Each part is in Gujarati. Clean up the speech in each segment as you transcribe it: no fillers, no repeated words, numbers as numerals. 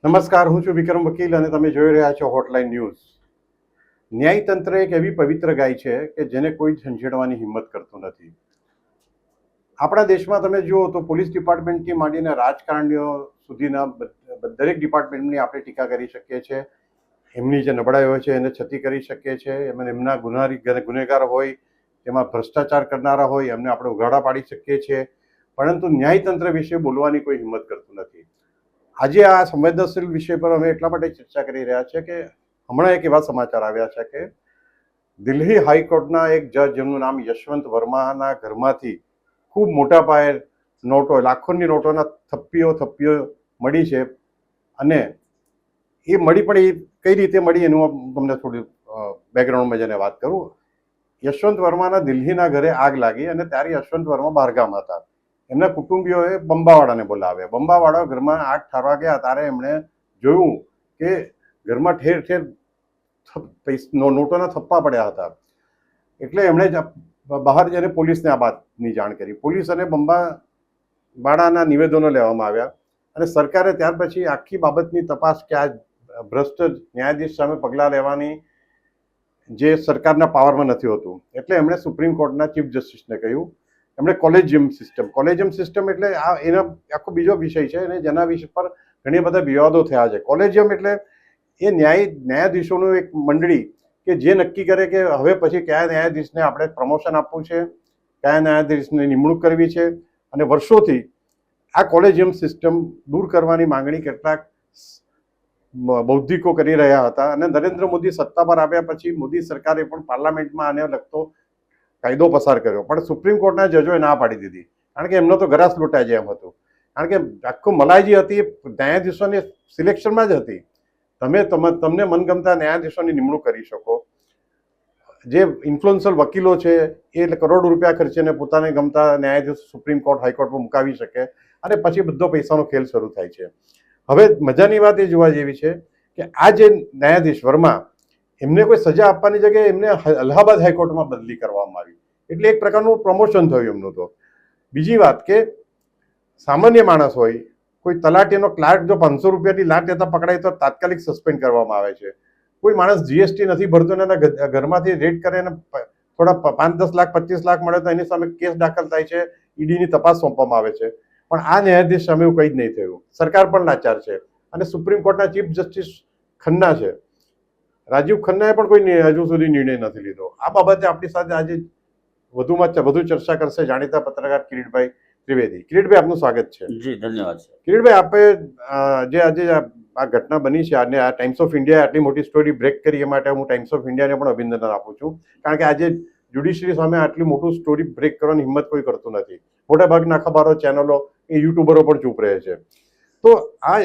નમસ્કાર, હું છું વિક્રમ વકીલ અને તમે જોઈ રહ્યા છો હોટલાઇન ન્યૂઝ. ન્યાયતંત્ર એક એવી પવિત્ર ગાય છે કે જેને કોઈ ઝંઝેડવાની હિંમત કરતું નથી. આપણા દેશમાં તમે જુઓ તો પોલીસ ડિપાર્ટમેન્ટથી માંડીને રાજકારણીઓ સુધીના દરેક ડિપાર્ટમેન્ટની આપણે ટીકા કરી શકીએ છીએ. એમની જે નબળાઈ હોય છે એને છતી કરી શકીએ છીએ. એમના ગુનેગાર હોય, તેમાં ભ્રષ્ટાચાર કરનારા હોય એમને આપણે ઉઘાડા પાડી શકીએ છીએ. પરંતુ ન્યાયતંત્ર વિશે બોલવાની કોઈ હિંમત કરતું નથી. આજે આ સંવેદનશીલ વિષય પર અમે એટલા માટે ચર્ચા કરી રહ્યા છીએ કે હમણાં એક એવા સમાચાર આવ્યા છે કે દિલ્હી હાઈકોર્ટના એક જજ, જેમનું નામ યશવંત વર્માના ઘરમાંથી ખૂબ મોટા પાયે નોટો, લાખોની નોટોના થપ્પીઓ મળી છે. અને એ મળી પણ એ કઈ રીતે મળી એનું તમને થોડું બેકગ્રાઉન્ડમાં જઈને વાત કરું. યશવંત વર્માના દિલ્હીના ઘરે આગ લાગી અને ત્યારે યશવંત વર્મા બહારગામ હતા. એમના કુટુંબીઓએ બંબાવાળાને બોલાવ્યા. બંબાવાળા ઘરમાં આગ ઠારવા ગયા ત્યારે એમણે જોયું કે ઘરમાં ઠેર ઠેર નોટોના થપ્પા પડ્યા હતા. એટલે એમણે બહાર જઈને પોલીસને આ બાતની જાણ કરી. પોલીસ અને બંબાવાળાના નિવેદનો લેવામાં આવ્યા અને સરકારે ત્યાર પછી આખી બાબતની તપાસ કે આ ભ્રષ્ટ ન્યાયાધીશ સામે પગલાં લેવાની જે સરકારના પાવરમાં નથી હોતું, એટલે એમણે સુપ્રીમ કોર્ટના ચીફ જસ્ટિસને કહ્યું. એમણે કોલેજિયમ સિસ્ટમ એટલે એનો આખો બીજો વિષય છે અને જેના વિષય પર ઘણી બધા વિવાદો થયા છે. કોલેજિયમ એટલે એ ન્યાયાધીશોનું એક મંડળી કે જે નક્કી કરે કે હવે પછી કયા ન્યાયાધીશને આપણે પ્રમોશન આપવું છે, કયા ન્યાયાધીશને નિમણૂક કરવી છે. અને વર્ષોથી આ કોલેજિયમ સિસ્ટમ દૂર કરવાની માંગણી કેટલાક બૌદ્ધિકો કરી રહ્યા હતા. અને નરેન્દ્ર મોદી સત્તા પર આવ્યા પછી મોદી સરકારે પણ પાર્લામેન્ટમાં આને લગતો કાયદો પસાર કર્યો, પણ સુપ્રીમ કોર્ટના જજોએ ના પાડી દીધી. કારણ કે એમનો તો ગરાસ લૂંટાઈ જાય એમ હતું. કારણ કે આખું મલાઈ જે હતી એ ન્યાયાધીશોની સિલેક્શનમાં જ હતી. તમને મનગમતા ન્યાયાધીશોની નિમણૂક કરી શકો. જે ઇન્ફ્લુએન્શિયલ વકીલો છે એ કરોડો રૂપિયા ખર્ચીને પોતાને ગમતા ન્યાયાધીશ સુપ્રીમ કોર્ટ, હાઈકોર્ટમાં મુકાવી શકે અને પછી બધો પૈસાનો ખેલ શરૂ થાય છે. હવે મજાની વાત એ જોવા જેવી છે કે આ જે ન્યાયાધીશ વર્મા, એમને કોઈ સજા આપવાની જગ્યાએ એમને અલ્હાબાદ હાઈકોર્ટમાં બદલી કરવામાં આવી. એટલે એક પ્રકારનું પ્રમોશન થયું એમનું. તો બીજી વાત કે સામાન્ય માણસ હોય, કોઈ તલાટીનો ક્લાર્ક જો 500 રૂપિયાની લાટ લેતા પકડાય તો તાત્કાલિક સસ્પેન્ડ કરવામાં આવે છે. કોઈ માણસ જીએસટી નથી ભરતો ને એના ઘરમાંથી રેડ કરે ને થોડા 5-10 લાખ 25 લાખ મળે તો એની સામે કેસ દાખલ થાય છે, ઈડીની તપાસ સોંપવામાં આવે છે. પણ આ ન્યાયાધીશ સામે એવું કંઈ જ નહીં થયું. સરકાર પણ લાચાર છે અને સુપ્રીમ કોર્ટના ચીફ જસ્ટિસ ખન્ના છે, રાજીવ ખન્નાએ પણ કોઈ હજુ સુધી નિર્ણય નથી લીધો. આ બાબતે આપણી સાથે આજે વધુ ચર્ચા કરશે જાણીતા પત્રકાર કિરીટભાઈ ત્રિવેદી. કિરીટભાઈ, આપનું સ્વાગત છે. જી, ધન્યવાદ. કિરીટભાઈ, આપણે જે આજે આ ઘટના બની છે અને આ ટાઈમ્સ ઓફ ઇન્ડિયા આટલી મોટી સ્ટોરી બ્રેક કરી એ માટે હું ટાઈમ્સ ઓફ ઇન્ડિયાને પણ અભિનંદન આપું છું. કારણ કે આજે જ્યુડિશરી સામે આટલી મોટું સ્ટોરી બ્રેક કરવાની હિંમત કોઈ કરતું નથી. મોટાભાગના અખબારો, ચેનલો, એ યુટ્યુબરો પણ ચૂપ રહે છે. તો આ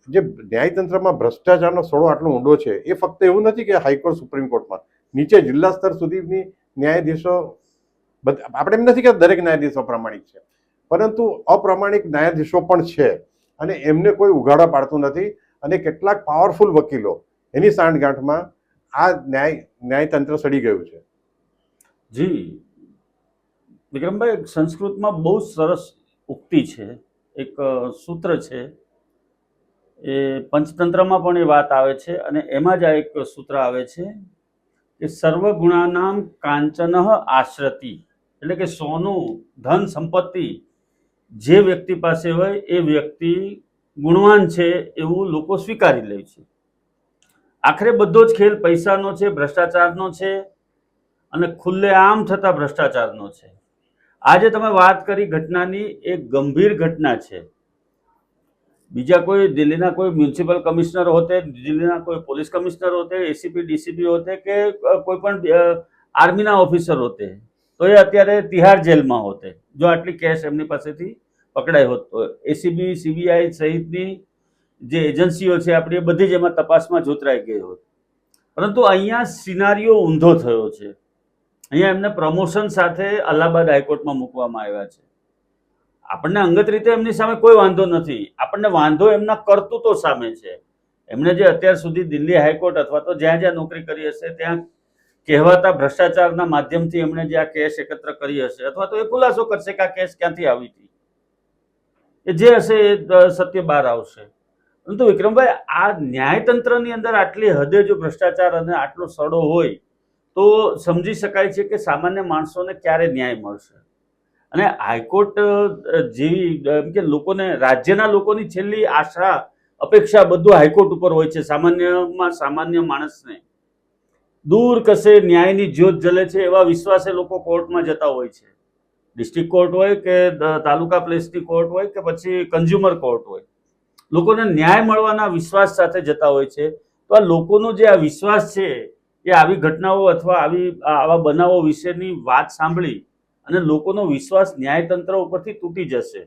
જે ન્યાયતંત્રમાં ભ્રષ્ટાચારનો સડો આટલો ઊંડો છે, એ ફક્ત એવું નથી કે હાઈકોર્ટ, સુપ્રીમ કોર્ટમાં, નીચે જિલ્લા સ્તર સુધીની ન્યાયાધીશો, આપણે એમ નથી કે દરેક ન્યાયાધીશો પ્રામાણિક છે, પરંતુ અપ્રામાણિક ન્યાયાધીશો પણ છે અને એમને કોઈ ઉઘાડા પાડતું નથી. અને કેટલાક પાવરફુલ વકીલો એની સાંઠગાંઠમાં આ ન્યાયતંત્ર સડી ગયું છે. જી વિક્રમભાઈ, સંસ્કૃતમાં બહુ સરસ ઉક્તિ છે, એક સૂત્ર છે, એ પંચતંત્રમાં પણ એ વાત આવે છે અને એમાં જ આ એક સૂત્ર આવે છે કે સર્વગુણાનામ કાંચન આશ્રતિ, એટલે કે સોનું, ધન, સંપત્તિ જે વ્યક્તિ પાસે હોય એ વ્યક્તિ ગુણવાન છે એવું લોકો સ્વીકારી લે છે. આખરે બધો જ ખેલ પૈસાનો છે, ભ્રષ્ટાચારનો છે અને ખુલ્લેઆમ થતા ભ્રષ્ટાચારનો છે. આજે તમે વાત કરી ઘટનાની, એક ગંભીર ઘટના છે. બીજા કોઈ દિલ્હીના કોઈ મ્યુનિસિપલ કમિશનર હોતે, દિલ્હીના કોઈ પોલીસ કમિશનર હોતે, એસીપી, ડીસીપી હોતે કે કોઈ પણ આર્મીના ઓફિસર હોતે તો એ અત્યારે તિહાર જેલમાં હોતે જો આટલી કેશ એમની પાસેથી પકડાઈ હોત તો. એસીબી, સીબીઆઈ સહિતની જે એજન્સીઓ છે આપણી, એ બધી જ એમાં તપાસમાં જોતરાઈ ગઈ હોત. પરંતુ અહીંયા સિનારીઓ ઊંધો થયો છે. અહીંયા એમને પ્રમોશન સાથે અલ્હાબાદ હાઈકોર્ટમાં મૂકવામાં આવ્યા છે. આપણને અંગત રીતે એમની સામે કોઈ વાંધો નથી, આપણને વાંધો એમના કરતૂતો સામે છે. એમણે જે અત્યાર સુધી દિલ્હી હાઈકોર્ટ અથવા તો જ્યાં જ્યાં નોકરી કરી હશે ત્યાં કહેવાતા ભ્રષ્ટાચારના માધ્યમથી એમણે જે આ કેસ એકત્ર કરી હશે અથવા તો એ ખુલાસો કરશે કે આ કેસ ક્યાંથી આવી હતી, એ જે હશે એ સત્ય બહાર આવશે. પરંતુ વિક્રમભાઈ, આ ન્યાયતંત્રની અંદર આટલી હદે જો ભ્રષ્ટાચાર અને આટલો સડો હોય તો સમજી શકાય છે કે સામાન્ય માણસોને ક્યારે ન્યાય મળશે. અને હાઈકોર્ટ જેવી એમ કે લોકોને, રાજ્યના લોકોની છેલ્લી આશા અપેક્ષા બધું હાઈકોર્ટ ઉપર હોય છે. સામાન્ય માણસને દૂર કશે ન્યાયની જ્યોત જલે છે એવા વિશ્વાસે લોકો કોર્ટમાં જતા હોય છે. ડિસ્ટ્રિક્ટ કોર્ટ હોય કે તાલુકા પ્લેસની કોર્ટ હોય કે પછી કન્ઝ્યુમર કોર્ટ હોય, લોકોને ન્યાય મળવાના વિશ્વાસ સાથે જતા હોય છે. તો આ લોકોનો જે આ વિશ્વાસ છે એ આવી ઘટનાઓ અથવા આવા બનાવો વિશેની વાત સાંભળી અને લોકોનો વિશ્વાસ ન્યાયતંત્ર ઉપરથી તૂટી જશે.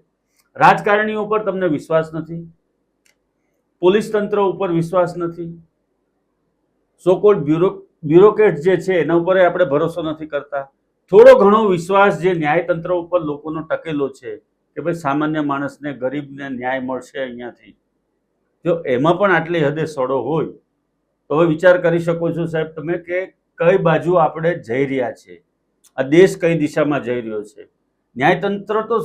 રાજકારણીઓ ઉપર તમને વિશ્વાસ નથી, પોલીસ તંત્ર ઉપર વિશ્વાસ નથી, સોકોલ્ડ બ્યુરોક્રેટ જે છે એના ઉપર આપણે ભરોસો નથી કરતા. થોડો ઘણો વિશ્વાસ જે ન્યાયતંત્ર ઉપર લોકોનો ટકેલો છે કે ભાઈ સામાન્ય માણસને, ગરીબને ન્યાય મળશે અહીંયાથી, જો એમાં પણ આટલી હદે સડો હોય તો હવે વિચાર કરી શકો છો સાહેબ તમે કે કઈ બાજુ આપણે જઈ રહ્યા છે, આ દેશ કઈ દિશામાં જઈ રહ્યો છે. ન્યાયતંત્ર તો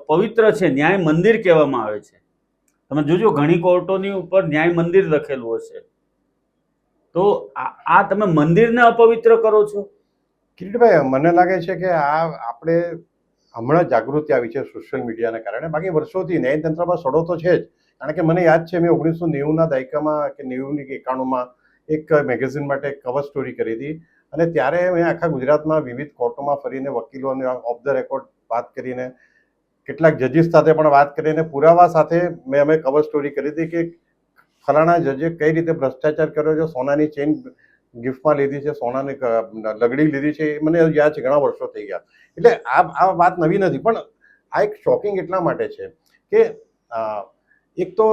પવિત્ર છે, ન્યાય મંદિર કહેવામાં આવે છે. તમે જોજો ઘણી કોર્ટોની ઉપર ન્યાય મંદિર લખેલું હશે. તો આ તમે મંદિરને અપવિત્ર કરો છો. કિરીટભાઈ, મને લાગે છે કે આ આપણે હમણાં જાગૃતિ આવી છે સોશિયલ મીડિયાના કારણે. બાકી વર્ષોથી ન્યાયતંત્રમાં સડો તો છે જ. કારણ કે મને યાદ છે, મેં 1990ના દાયકામાં કે 90ની કે 91માં એક મેગેઝિન માટે કવર સ્ટોરી કરી હતી. અને ત્યારે મેં આખા ગુજરાતમાં વિવિધ કોર્ટોમાં ફરીને વકીલોને ઓફ ધ રેકોર્ડ વાત કરીને, કેટલાક જજીસ સાથે પણ વાત કરીને, પુરાવા સાથે અમે કવર સ્ટોરી કરી હતી કે ફલાણા જજે કઈ રીતે ભ્રષ્ટાચાર કર્યો છે, સોનાની ચેઇન ગિફ્ટમાં લીધી છે, સોનાની લગડી લીધી છે. એ મને યાદ છે, ઘણા વર્ષો થઈ ગયા. એટલે આ વાત નવી નથી. પણ આ એક શોકિંગ એટલા માટે છે કે એક તો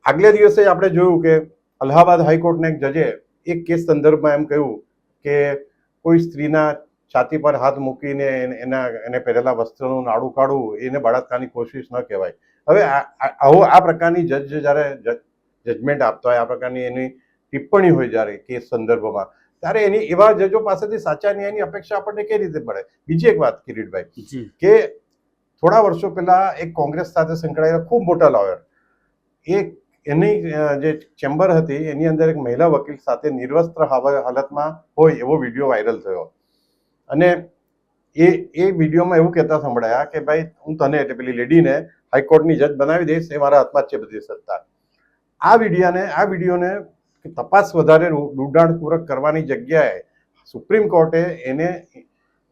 આગલે દિવસે આપણે જોયું કે અલ્હાબાદ હાઈકોર્ટના એક જજે એક કેસ સંદર્ભમાં એમ કહ્યું કે કોઈ સ્ત્રીના છાતી પર હાથ મૂકીને એને પહેરેલા વસ્ત્રનું નાડું કાઢવું એને બળાત્કારની કોશિશ ન કહેવાય. હવે આ પ્રકારની જજ જ્યારે જજમેન્ટ આપતા હોય, આ પ્રકારની એની ટિપ્પણી હોય જ્યારે કેસ સંદર્ભમાં, ત્યારે એની એવા જજો પાસેથી સાચા ન્યાયની અપેક્ષા આપણને કઈ રીતે પડે. બીજી એક વાત કિરીટભાઈ, કે થોડા વર્ષો પહેલા એક કોંગ્રેસ સાથે સંકળાયેલા ખૂબ મોટા લોયર, એની જે ચેમ્બર હતી એની અંદર એક મહિલા વકીલ સાથે નિર્વસ્ત્ર હાલતમાં હોય એવો વિડીયો વાયરલ થયો. અને એ વિડીયોમાં એવું કહેતા સંભળાયા કે ભાઈ હું તને, એટલે પેલી લેડીને હાઈકોર્ટની જજ બનાવી દઈશ, એ મારા હાથમાં જ છે બધી સત્તા. આ વિડીયોને તપાસ વધારે ડૂડાણપૂર્વક કરવાની જગ્યાએ સુપ્રીમ કોર્ટે એને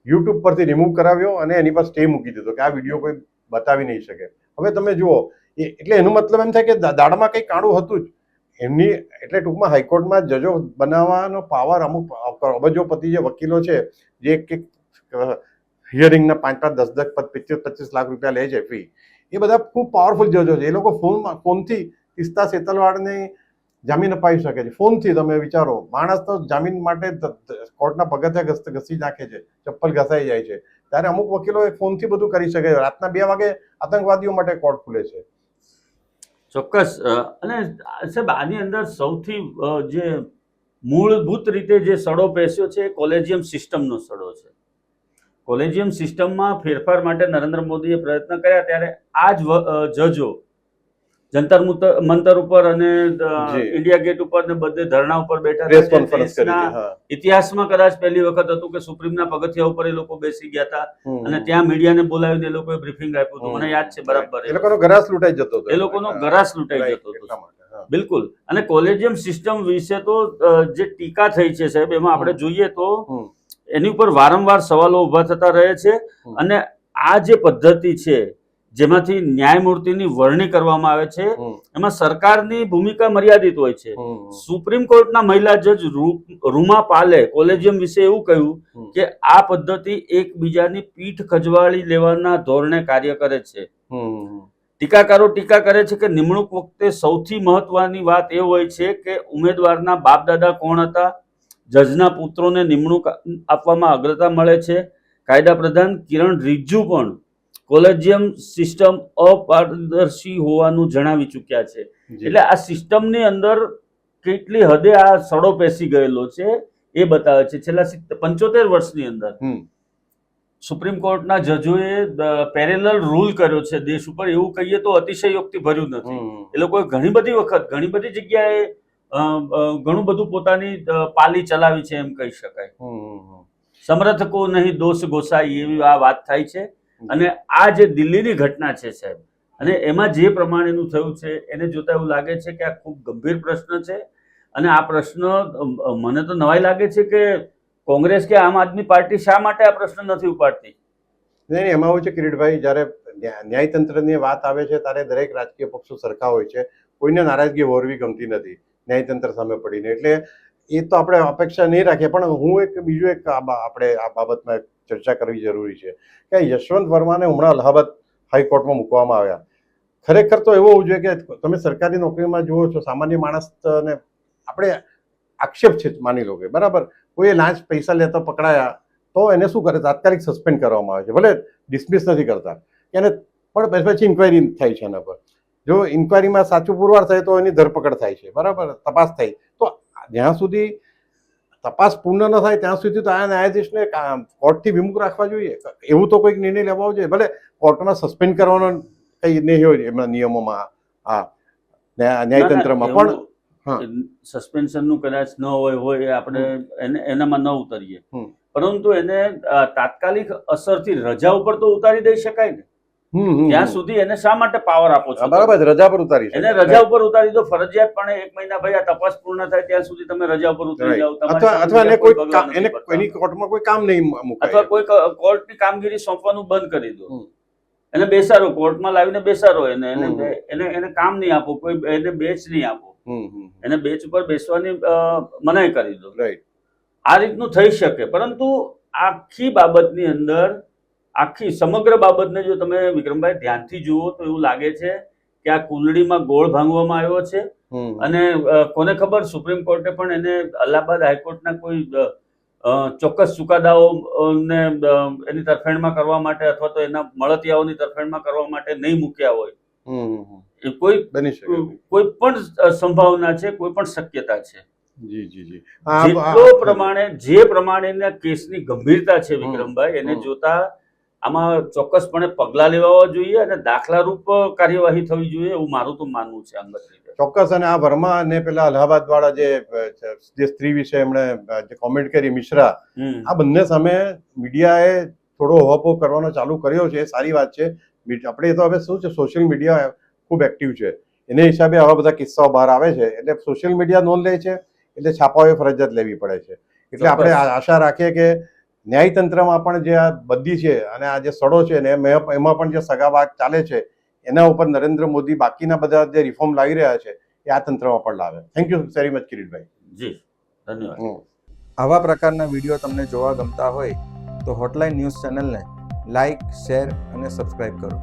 યુટ્યુબ પરથી રિમૂવ કરાવ્યો અને એની પર સ્ટે મૂકી દીધો કે આ વિડીયો કોઈ બતાવી નહીં શકે. હવે તમે જુઓ, એટલે એનો મતલબ એમ થાય કે દાડમાં કંઈ કાળું હતું જ એમની. એટલે ટૂંકમાં હાઈકોર્ટમાં જજો બનાવવાનો પાવર અમુક અબજોપતિ જે વકીલો છે, જે એક હિયરિંગના 5-10 25 લાખ રૂપિયા લે છે ફી, એ બધા ખૂબ પાવરફુલ જજો છે. એ લોકો ફોનથી તિસ્તા સેતલવાડને જામીન અપાવી શકે છે. ફોનથી તમે વિચારો, માણસ તો જામીન માટે કોર્ટના પગથિયા ઘસી નાખે છે, ચપ્પલ ઘસાઈ જાય છે. ત્યારે અમુક વકીલો ફોનથી બધું કરી શકે. રાતના 2 વાગે આતંકવાદીઓ માટે કોર્ટ ખુલે છે. ચોક્કસ. અને સાહેબ, આની અંદર સૌથી જે મૂળભૂત રીતે જે સડો પેસ્યો છે એ કોલેજિયમ સિસ્ટમનો સડો છે. કોલેજિયમ સિસ્ટમમાં ફેરફાર માટે નરેન્દ્ર મોદીએ પ્રયત્ન કર્યા ત્યારે આ જ જજો જંતર મંતર ઉપર અને ઇન્ડિયા ગેટ ઉપર ને બધે ધરણા ઉપર બેઠા. ઇતિહાસમાં કદાચ પહેલી વખત હતું કે સુપ્રીમના પગથિયા ઉપર એ લોકો બેસી ગયા હતા અને ત્યાં મીડિયાને બોલાવીને એ લોકોએ બ્રીફિંગ આપ્યું હતું. મને યાદ છે બરાબર. એ લોકોનો ગરાસ લૂંટાઈ જતો હતો. એ લોકોનો ગરાસ લૂંટાઈ જતો હતો. બિલકુલ. અને કોલેજિયમ સિસ્ટમ વિશે તો જે ટીકા થઈ છે સાહેબ, એમાં આપણે જોઈએ તો એની ઉપર વારંવાર સવાલો ઉભા થતા રહે છે. અને આ જે પદ્ધતિ છે જેમાંથી ન્યાયમૂર્તિની વરણી કરવામાં આવે છે, એમાં સરકારની ભૂમિકા મર્યાદિત હોય છે. સુપ્રીમ કોર્ટના મહિલા જજ રૂમા પાલે કોલેજિયમ વિશે એવું કહ્યું કે આ પદ્ધતિ એકબીજાની પીઠ ખજવાળી લેવાના ધોરણે કાર્ય કરે છે. ટીકાકારો ટીકા કરે છે કે નિમણૂક વખતે સૌથી મહત્વની વાત એ હોય છે કે ઉમેદવારના બાપ દાદા કોણ હતા, જજના પુત્રોને નિમણૂક આપવામાં અગ્રતા મળે છે. કાયદા પ્રધાન કિરણ રિજ્જુ પણ કોલેજિયમ સિસ્ટમ અપારદર્શી હોવાનું જણાવી ચૂક્યા છે. એટલે આ સિસ્ટમની અંદર કેટલી હદે આ સડો પેસી ગયેલો છે એ બતાવે છે છેલ્લા 75 વર્ષની અંદર. સુપ્રીમ કોર્ટના જજોએ પેરેલલ રૂલ કર્યો છે દેશ ઉપર, એવું કહીએ તો અતિશયોક્તિ ભર્યું નથી. એ લોકોએ ઘણી બધી વખત ઘણી બધી જગ્યાએ ઘણું બધું પોતાની પાલી ચલાવી છે એમ કહી શકાય. સમર્થકો નહીં દોષ ગોસાઈ એવી આ વાત થાય છે. અને આ જે દિલ્હીની ઘટના છે સાહેબ, અને એમાં જે પ્રમાણેનું થયું છે એને જોતા એવું લાગે છે કે આ ખૂબ ગંભીર પ્રશ્ન છે. અને આ પ્રશ્ન મને તો નવાઈ લાગે છે કે કોંગ્રેસ કે આમ આદમી પાર્ટી શા માટે આ પ્રશ્ન નથી ઉપાડતી. નહીં, એમાં એવું છે કિરીટભાઈ, જ્યારે ન્યાયતંત્રની વાત આવે છે ત્યારે દરેક રાજકીય પક્ષો સરખા હોય છે, કોઈને નારાજગી હોરવી ગમતી નથી ન્યાયતંત્ર સામે પડીને. એટલે એ તો આપણે અપેક્ષા નહીં રાખીએ. પણ હું બીજું એક આપણે આ બાબતમાં ચર્ચા કરવી જરૂરી છે કે યશવંત વર્માને હમણાં અલ્હાબાદ હાઈકોર્ટમાં મૂકવામાં આવ્યા. ખરેખર તો એવું હોવું જોઈએ કે તમે સરકારી નોકરીમાં જુઓ છો, સામાન્ય માણસને આપણે આક્ષેપ છે માની લો કે બરાબર કોઈ લાંચ પૈસા લેતા પકડાયા તો એને શું કરે, તાત્કાલિક સસ્પેન્ડ કરવામાં આવે છે, ભલે ડિસમિસ નથી કરતા એને, પણ પછી ઇન્ક્વાયરી થાય છે એના પર. જો ઇન્ક્વાયરીમાં સાચું પુરવાર થાય તો એની ધરપકડ થાય છે, બરાબર, તપાસ થાય. તો જ્યાં સુધી તપાસ પૂર્ણ ન થાય ત્યાં સુધી તો આ ન્યાયાધીશને કોર્ટથી વિમુખ રાખવા જોઈએ. એવું તો કોઈક નિર્ણય લેવો જોઈએ. ભલે કોર્ટમાં સસ્પેન્ડ કરવાનો કંઈ નહીં હોય એમના નિયમોમાં, હા ન્યાયતંત્રમાં, પણ સસ્પેન્શનનું કદાચ ન હોય આપણે એનામાં ન ઉતરીએ, પરંતુ એને તાત્કાલિક અસરથી રજા ઉપર તો ઉતારી દઈ શકાય ને. ત્યાં સુધી એને શા માટે પાવર આપો છો? બરાબર, રજા પર ઉતારી એને રજા ઉપર ઉતારી દો ફરજિયાતપણે. 1 મહિના ભાઈ આ તપાસ પૂર્ણ થાય ત્યાં સુધી તમે રજા ઉપર ઉતરી જાઓ, અથવા એની કોર્ટમાં કોઈ કામ નહીં મુકાય, અથવા કોઈ કોર્ટની કામગીરી સોંપવાનું બંધ કરી દો. એને બેસાડો, કોર્ટમાં લાવીને બેસાડો. એને કામ નહીં આપો, કોઈ એને બેચ નહીં આપો, એને બેચ ઉપર બેસવાની મનાઈ કરી દો. આ રીતનું થઈ શકે. પરંતુ આખી બાબતની અંદર, આખી સમગ્ર બાબતને જો તમે વિક્રમભાઈ ધ્યાનથી જુઓ તો એવું લાગે છે કે આ કુંડળીમાં ગોળ ભાંગવામાં આવ્યો છે. અને કોને ખબર, સુપ્રીમ કોર્ટે પણ એને અલ્હાબાદ હાઈકોર્ટના કોઈ ચોક્કસ ચુકાદાઓને એની તરફેણમાં કરવા માટે અથવા તો એના મળતિયાઓની તરફેણમાં કરવા માટે નહીં મૂક્યા હોય. કોઈ પણ સંભાવના છે, કોઈ પણ શક્યતા છે. જે પ્રમાણેના કેસની ગંભીરતા છે વિક્રમભાઈ, એને જોતા આમાં ચોક્કસપણે પગલાં લેવા જોઈએ અને દાખલારૂપ કાર્યવાહી થવી જોઈએ એવું મારું તો માનવું છે અંગત રીતે. ચોક્કસ. અને આ વર્મા અને પેલા અલ્હાબાદ વાળા જે સ્ત્રી વિશે એમણે જે કોમેન્ટ કરી, મિશ્રા, આ બંને સામે મીડિયાએ થોડો હોપો કરવાનો ચાલુ કર્યો છે. સારી વાત છે. આપણે તો હવે શું છે, સોશિયલ મીડિયા ખૂબ એક્ટિવ છે, એને હિસાબે આવા બધા કિસ્સાઓ બહાર આવે છે. એટલે સોશિયલ મીડિયા નોંધ લે છે, એટલે છાપાઓએ ફરજિયાત લેવી પડે છે. એટલે આપણે આશા રાખીએ કે ન્યાયતંત્રમાં પણ જે આ બધી છે અને આ જે સડો છે ને એમાં પણ જે સગાવાદ ચાલે છે એના ઉપર નરેન્દ્ર મોદી બાકીના બધા જે રિફોર્મ લાવી રહ્યા છે એ આ તંત્રમાં પણ લાવે. Thank you very much Kiritbhai. જી ધન્યવાદ. આવા પ્રકારના વિડીયો તમને જોવા ગમતા હોય તો હોટલાઇન ન્યૂઝ ચેનલને લાઇક, શેર અને સબસ્ક્રાઇબ કરો.